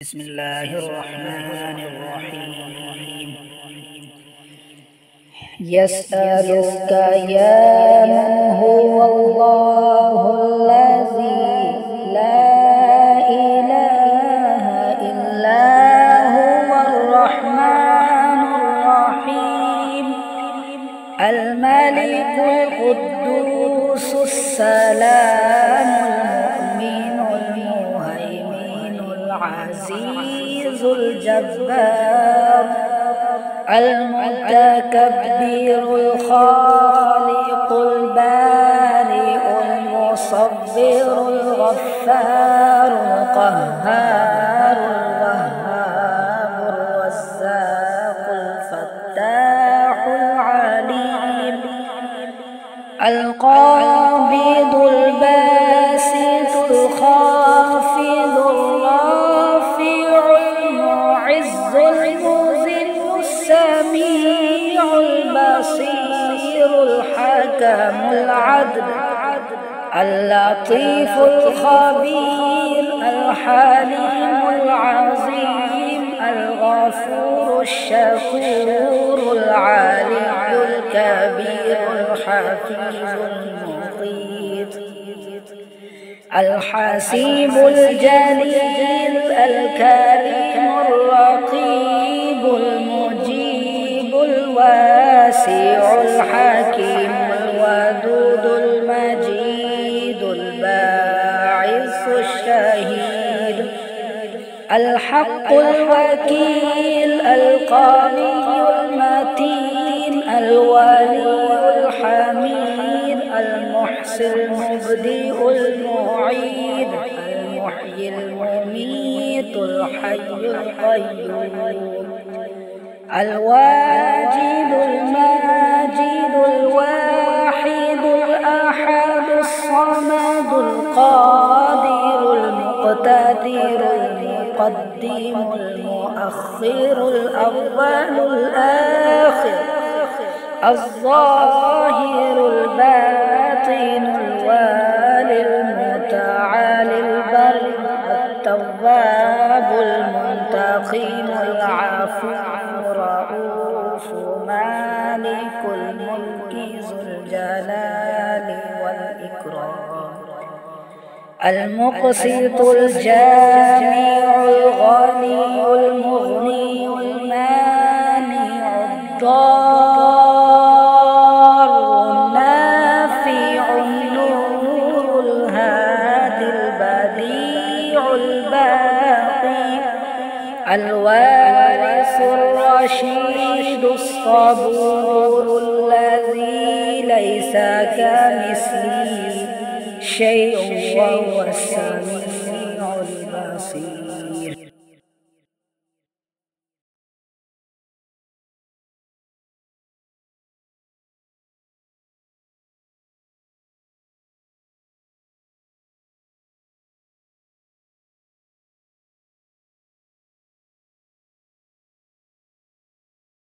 بسم الله الرحمن الرحيم. يسألك يا من هو الله الذي لا إله إلا هو الرحمن الرحيم الملك القدوس السلام المؤمن المهيمن العزيز الجبار المتكبر الخالق البارئ المصور الغفار القهار الوهاب الرزاق الفتاح العليم القابض الباسط الخافض الرافع المعز المذل السميع البصير الحكم العدل اللطيف الخبير الحليم العظيم الغفور الشكور العلي الكبير الحفيظ المقيت الحسيب الجليل الكريم الرقيب المجيب الواسع الحكيم الودود المجيد الباعث الشهيد الحق الوكيل القوي المتين الولي الحميد المحسن المبدئ المعيد المحيي المميت الحي القيوم الواجد الماجد الواحد الأحد الصمد القادر المقتدر المقدم المؤخر الأول الآخر الظاهر الباطن الوالي المتعالي البر التواب المنتقم العفو الرؤوف مالك الملك ذو الجلال والإكرام المقسط الجامع الغني المغني المانع الضار النافع النور الهادي البديع الباقي الوارث الرشيد الصبور الذي ليس كمثله شيء وهو السميع